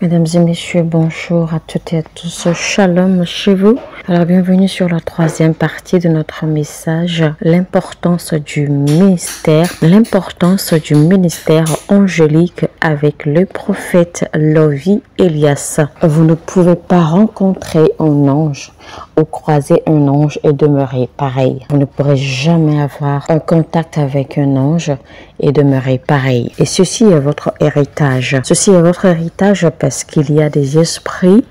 Mesdames et messieurs, bonjour à toutes et à tous. Shalom chez vous. Alors, bienvenue sur la troisième partie de notre message, l'importance du ministère angélique avec le prophète Lovi Elias. Vous ne pouvez pas rencontrer un ange ou croiser un ange et demeurer pareil. Vous ne pourrez jamais avoir un contact avec un ange et demeurer pareil. Et ceci est votre héritage. Ceci est votre héritage parce qu'il y a des esprits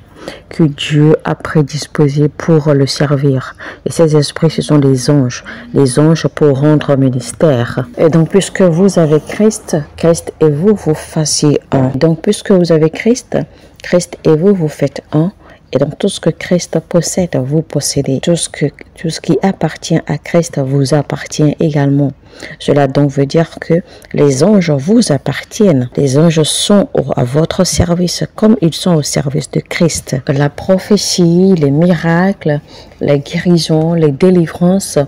que Dieu a prédisposés pour le servir. Et ces esprits, ce sont les anges pour rendre ministère. Et donc, puisque vous avez Christ, Christ et vous, vous fassiez un. Donc, puisque vous avez Christ, Christ et vous, vous faites un. Et donc, tout ce que Christ possède, vous possédez. Tout ce qui appartient à Christ vous appartient également. Cela donc veut dire que les anges vous appartiennent. Les anges sont à votre service comme ils sont au service de Christ. La prophétie, les miracles, les guérisons, les délivrances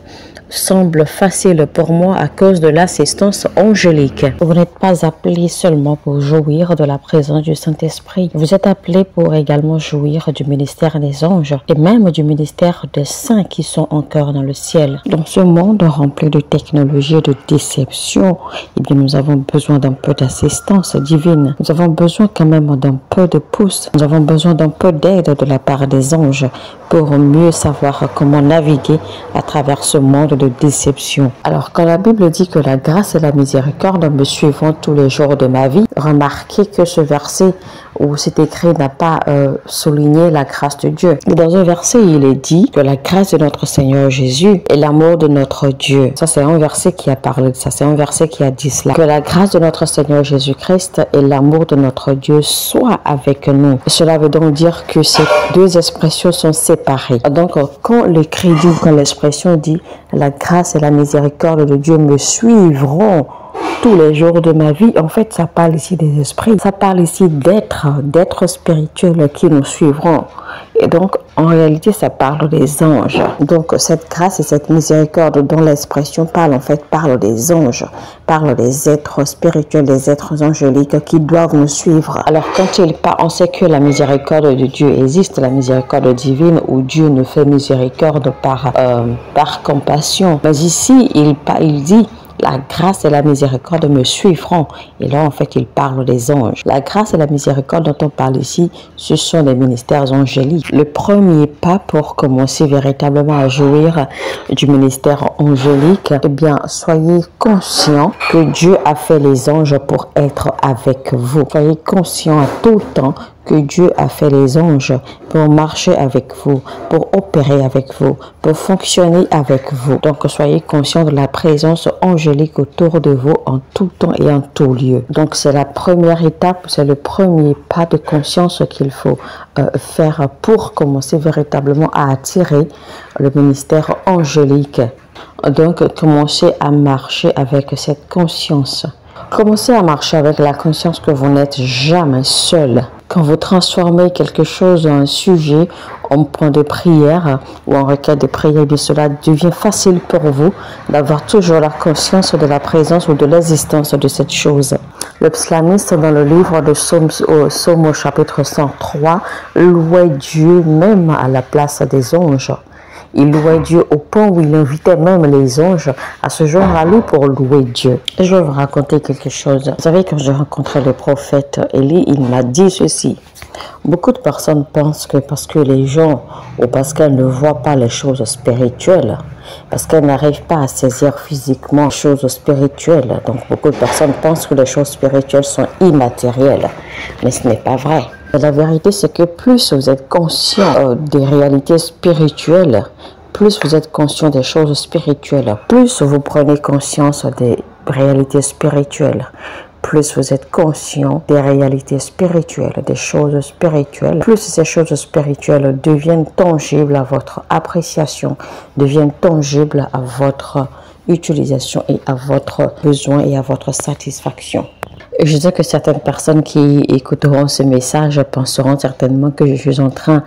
semble facile pour moi à cause de l'assistance angélique. Vous n'êtes pas appelé seulement pour jouir de la présence du Saint-Esprit. Vous êtes appelé pour également jouir du ministère des anges et même du ministère des saints qui sont encore dans le ciel. Dans ce monde rempli de technologie et de déception, eh bien, nous avons besoin d'un peu d'assistance divine. Nous avons besoin quand même d'un peu de pouce. Nous avons besoin d'un peu d'aide de la part des anges pour mieux savoir comment naviguer à travers ce monde de déception. Alors, quand la Bible dit que la grâce et la miséricorde me suivront tous les jours de ma vie, remarquez que ce verset où c'est écrit n'a pas souligné la grâce de Dieu. Dans un verset, il est dit que la grâce de notre Seigneur Jésus et l'amour de notre Dieu. Ça, c'est un verset qui a parlé de ça. C'est un verset qui a dit cela. Que la grâce de notre Seigneur Jésus-Christ et l'amour de notre Dieu soient avec nous. Et cela veut donc dire que ces deux expressions sont séparées. Donc, quand l'écrit dit, quand l'expression dit la grâce et la miséricorde de Dieu me suivront tous les jours de ma vie, en fait, ça parle ici des esprits. Ça parle ici d'êtres spirituels qui nous suivront. Et donc, en réalité, ça parle des anges. Donc, cette grâce et cette miséricorde dont l'expression parle, en fait, parle des anges, parle des êtres spirituels, des êtres angéliques qui doivent nous suivre. Alors, quand on sait que la miséricorde de Dieu existe, la miséricorde divine où Dieu nous fait miséricorde par compassion. Mais ici, il dit la grâce et la miséricorde me suivront. Et là, en fait, il parle des anges. La grâce et la miséricorde dont on parle ici, ce sont des ministères angéliques. Le premier pas pour commencer véritablement à jouir du ministère angélique, eh bien, soyez conscients que Dieu a fait les anges pour être avec vous. Soyez conscients à tout temps que Dieu a fait les anges pour marcher avec vous, pour opérer avec vous, pour fonctionner avec vous. Donc, soyez conscients de la présence angélique autour de vous en tout temps et en tout lieu. Donc, c'est la première étape, c'est le premier pas de conscience qu'il faut faire pour commencer véritablement à attirer le ministère angélique. Donc, commencez à marcher avec cette conscience. Commencez à marcher avec la conscience que vous n'êtes jamais seul. Quand vous transformez quelque chose en un sujet, en point de prière ou en requête de prière, bien cela devient facile pour vous d'avoir toujours la conscience de la présence ou de l'existence de cette chose. Le psalmiste dans le livre de Psaume au chapitre 103 louait Dieu même à la place des anges. Il louait Dieu au point où il invitait même les anges à se joindre à lui pour louer Dieu. Et je vais vous raconter quelque chose. Vous savez, quand j'ai rencontré le prophète Élie, il m'a dit ceci. Beaucoup de personnes pensent que parce que les gens, ou parce qu'elles ne voient pas les choses spirituelles, parce qu'elles n'arrivent pas à saisir physiquement les choses spirituelles, donc beaucoup de personnes pensent que les choses spirituelles sont immatérielles. Mais ce n'est pas vrai. La vérité, c'est que plus vous êtes conscient des réalités spirituelles, plus vous êtes conscient des choses spirituelles, plus vous prenez conscience des réalités spirituelles, plus vous êtes conscient des réalités spirituelles, des choses spirituelles, plus ces choses spirituelles deviennent tangibles à votre appréciation, deviennent tangibles à votre utilisation et à votre besoin et à votre satisfaction. Je sais que certaines personnes qui écouteront ce message penseront certainement que je suis en train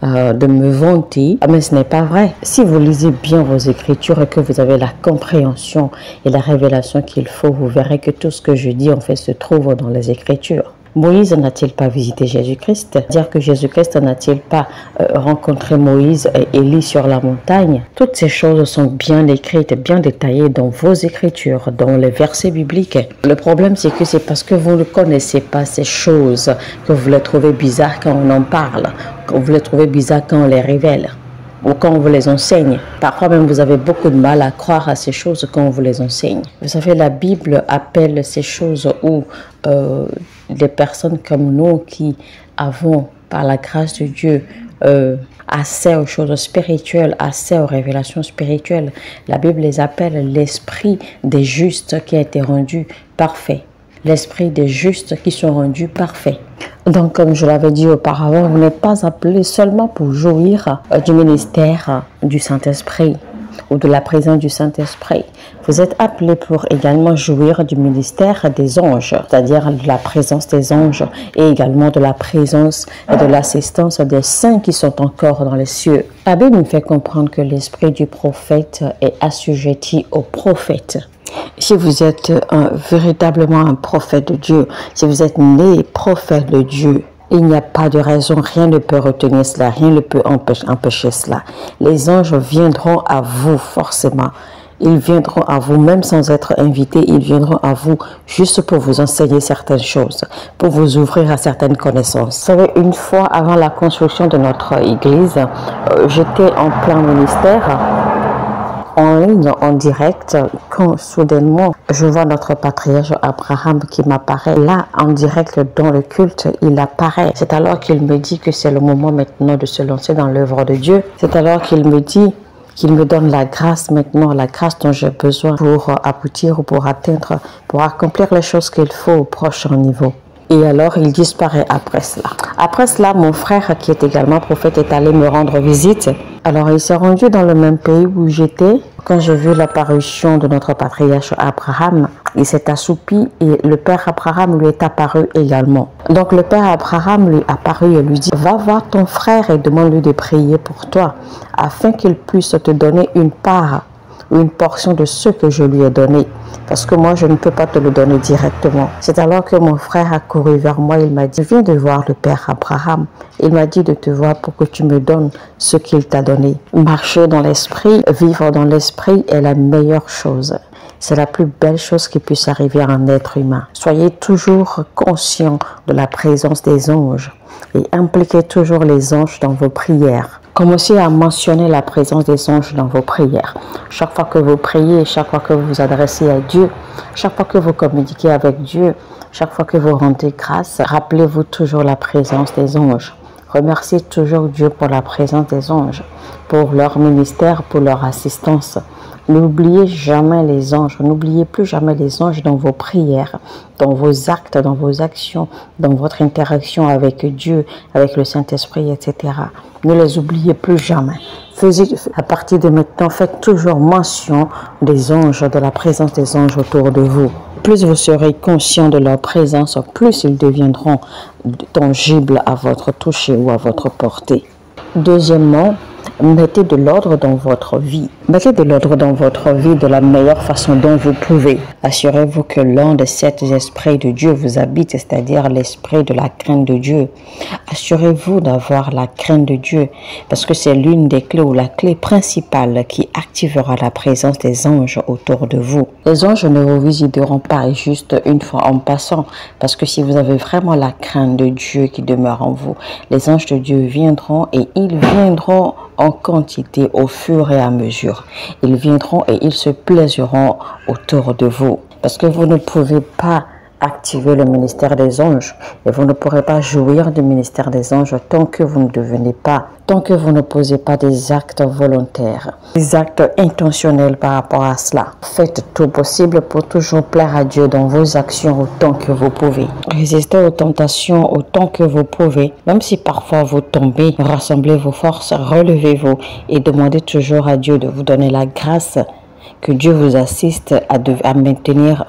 de me vanter, mais ce n'est pas vrai. Si vous lisez bien vos écritures et que vous avez la compréhension et la révélation qu'il faut, vous verrez que tout ce que je dis en fait se trouve dans les écritures. Moïse n'a-t-il pas visité Jésus-Christ? Dire que Jésus-Christ n'a-t-il pas rencontré Moïse et Élie sur la montagne? Toutes ces choses sont bien écrites, bien détaillées dans vos écritures, dans les versets bibliques. Le problème, c'est que c'est parce que vous ne connaissez pas ces choses que vous les trouvez bizarres quand on en parle, que vous les trouvez bizarres quand on les révèle, ou quand on vous les enseigne. Parfois même, vous avez beaucoup de mal à croire à ces choses quand on vous les enseigne. Vous savez, la Bible appelle ces choses où des personnes comme nous qui avons, par la grâce de Dieu, accès aux choses spirituelles, accès aux révélations spirituelles. La Bible les appelle l'esprit des justes qui a été rendu parfait. L'esprit des justes qui sont rendus parfaits. Donc, comme je l'avais dit auparavant, vous n'êtes pas appelé seulement pour jouir du ministère du Saint-Esprit ou de la présence du Saint-Esprit. Vous êtes appelé pour également jouir du ministère des anges, c'est-à-dire de la présence des anges et également de la présence et de l'assistance des saints qui sont encore dans les cieux. La Bible nous fait comprendre que l'esprit du prophète est assujetti au prophète. Si vous êtes véritablement un prophète de Dieu, si vous êtes né prophète de Dieu, il n'y a pas de raison, rien ne peut retenir cela, rien ne peut empêcher cela. Les anges viendront à vous forcément. Ils viendront à vous même sans être invités, ils viendront à vous juste pour vous enseigner certaines choses, pour vous ouvrir à certaines connaissances. Vous savez, une fois avant la construction de notre église, j'étais en plein ministère, en ligne, en direct, quand soudainement je vois notre patriarche Abraham qui m'apparaît là en direct dans le culte, il apparaît. C'est alors qu'il me dit que c'est le moment maintenant de se lancer dans l'œuvre de Dieu. C'est alors qu'il me dit qu'il me donne la grâce maintenant, la grâce dont j'ai besoin pour aboutir ou pour atteindre, pour accomplir les choses qu'il faut au prochain niveau. Et alors, il disparaît après cela. Après cela, mon frère, qui est également prophète, est allé me rendre visite. Alors, il s'est rendu dans le même pays où j'étais. Quand j'ai vu l'apparition de notre patriarche Abraham, il s'est assoupi et le père Abraham lui est apparu également. Donc, le père Abraham lui est apparu et lui dit, va voir ton frère et demande-lui de prier pour toi, afin qu'il puisse te donner une part, une portion de ce que je lui ai donné. Parce que moi, je ne peux pas te le donner directement. C'est alors que mon frère a couru vers moi. Il m'a dit, viens de voir le père Abraham. Il m'a dit de te voir pour que tu me donnes ce qu'il t'a donné. Marcher dans l'esprit, vivre dans l'esprit est la meilleure chose. C'est la plus belle chose qui puisse arriver à un être humain. Soyez toujours conscient de la présence des anges et impliquez toujours les anges dans vos prières. Commencez à mentionner la présence des anges dans vos prières. Chaque fois que vous priez, chaque fois que vous vous adressez à Dieu, chaque fois que vous communiquez avec Dieu, chaque fois que vous rendez grâce, rappelez-vous toujours la présence des anges. Remerciez toujours Dieu pour la présence des anges, pour leur ministère, pour leur assistance. N'oubliez jamais les anges, n'oubliez plus jamais les anges dans vos prières, dans vos actes, dans vos actions, dans votre interaction avec Dieu, avec le Saint-Esprit, etc. Ne les oubliez plus jamais. À partir de maintenant, faites toujours mention des anges, de la présence des anges autour de vous. Plus vous serez conscient de leur présence, plus ils deviendront tangibles à votre toucher ou à votre portée. Deuxièmement, mettez de l'ordre dans votre vie. Mettez de l'ordre dans votre vie de la meilleure façon dont vous pouvez. Assurez-vous que l'un des 7 esprits de Dieu vous habite, c'est-à-dire l'esprit de la crainte de Dieu. Assurez-vous d'avoir la crainte de Dieu, parce que c'est l'une des clés ou la clé principale qui activera la présence des anges autour de vous. Les anges ne vous visiteront pas juste une fois en passant, parce que si vous avez vraiment la crainte de Dieu qui demeure en vous, les anges de Dieu viendront et ils viendront en quantité au fur et à mesure. Ils viendront et ils se plaisiront autour de vous. Parce que vous ne pouvez pas activer le ministère des anges et vous ne pourrez pas jouir du ministère des anges tant que vous ne devenez pas, tant que vous ne posez pas des actes volontaires, des actes intentionnels par rapport à cela. Faites tout possible pour toujours plaire à Dieu dans vos actions autant que vous pouvez. Résistez aux tentations autant que vous pouvez, même si parfois vous tombez, rassemblez vos forces, relevez-vous et demandez toujours à Dieu de vous donner la grâce, que Dieu vous assiste à maintenir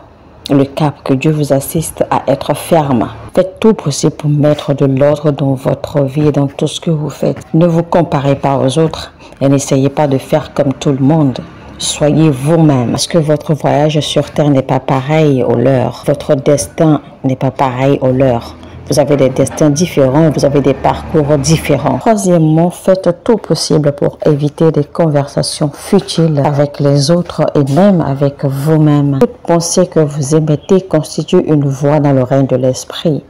le cap, que Dieu vous assiste à être ferme. Faites tout possible pour mettre de l'ordre dans votre vie et dans tout ce que vous faites. Ne vous comparez pas aux autres et n'essayez pas de faire comme tout le monde. Soyez vous-même, parce que votre voyage sur terre n'est pas pareil au leur. Votre destin n'est pas pareil au leur. Vous avez des destins différents, vous avez des parcours différents. Troisièmement, faites tout possible pour éviter des conversations futiles avec les autres et même avec vous-même. Toute pensée que vous émettez constitue une voix dans le règne de l'esprit.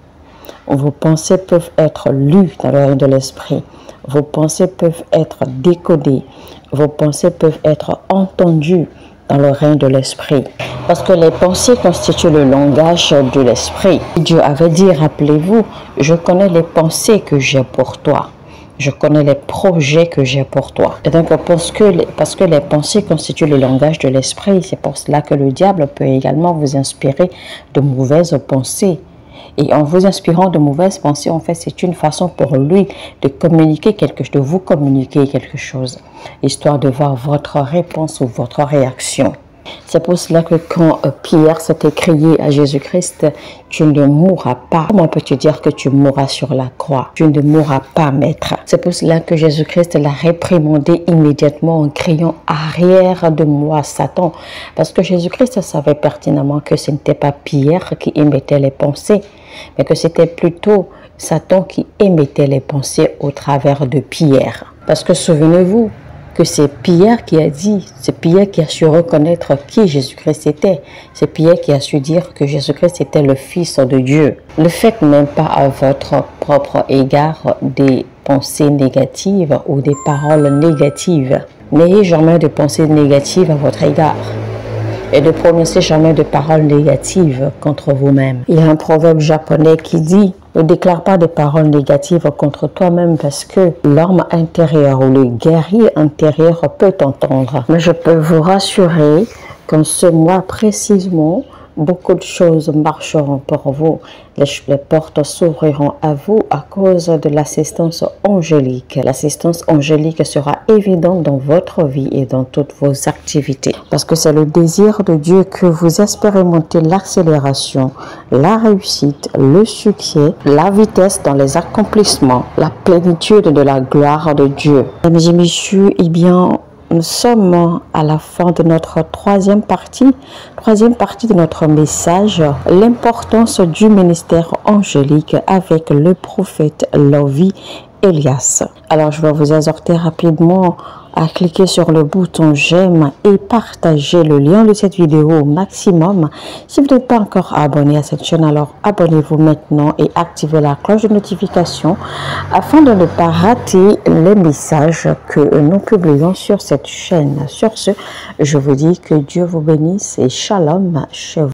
Vos pensées peuvent être lues dans le règne de l'esprit. Vos pensées peuvent être décodées. Vos pensées peuvent être entendues dans le règne de l'esprit. Parce que les pensées constituent le langage de l'esprit. Dieu avait dit, rappelez-vous, je connais les pensées que j'ai pour toi. Je connais les projets que j'ai pour toi. Et donc, parce que les pensées constituent le langage de l'esprit, c'est pour cela que le diable peut également vous inspirer de mauvaises pensées. Et en vous inspirant de mauvaises pensées, en fait, c'est une façon pour lui de communiquer quelque chose, de vous communiquer quelque chose, histoire de voir votre réponse ou votre réaction. C'est pour cela que quand Pierre s'est écrié à Jésus-Christ, tu ne mourras pas. Comment peux-tu dire que tu mourras sur la croix? Tu ne mourras pas, maître. C'est pour cela que Jésus-Christ l'a réprimandé immédiatement en criant « Arrière de moi, Satan ». Parce que Jésus-Christ savait pertinemment que ce n'était pas Pierre qui émettait les pensées, mais que c'était plutôt Satan qui émettait les pensées au travers de Pierre. Parce que souvenez-vous, que c'est Pierre qui a dit, c'est Pierre qui a su reconnaître qui Jésus-Christ était. C'est Pierre qui a su dire que Jésus-Christ était le Fils de Dieu. Ne faites même pas à votre propre égard des pensées négatives ou des paroles négatives. N'ayez jamais de pensées négatives à votre égard. Et ne prononcez jamais de paroles négatives contre vous-même. Il y a un proverbe japonais qui dit « Ne déclare pas de paroles négatives contre toi-même parce que l'homme intérieur ou le guerrier intérieur peut t'entendre. » Mais je peux vous rassurer qu'en ce mois précisément, beaucoup de choses marcheront pour vous. Les portes s'ouvriront à vous à cause de l'assistance angélique. L'assistance angélique sera évidente dans votre vie et dans toutes vos activités. Parce que c'est le désir de Dieu que vous expérimentez l'accélération, la réussite, le succès, la vitesse dans les accomplissements, la plénitude de la gloire de Dieu. Mesdames et messieurs, eh bien, nous sommes à la fin de notre troisième partie de notre message, l'importance du ministère angélique avec le prophète Lovie Elias. Alors, je vais vous exhorter rapidement à cliquer sur le bouton j'aime et partager le lien de cette vidéo au maximum. Si vous n'êtes pas encore abonné à cette chaîne, alors abonnez-vous maintenant et activez la cloche de notification afin de ne pas rater les messages que nous publions sur cette chaîne. Sur ce, je vous dis que Dieu vous bénisse et shalom chez vous.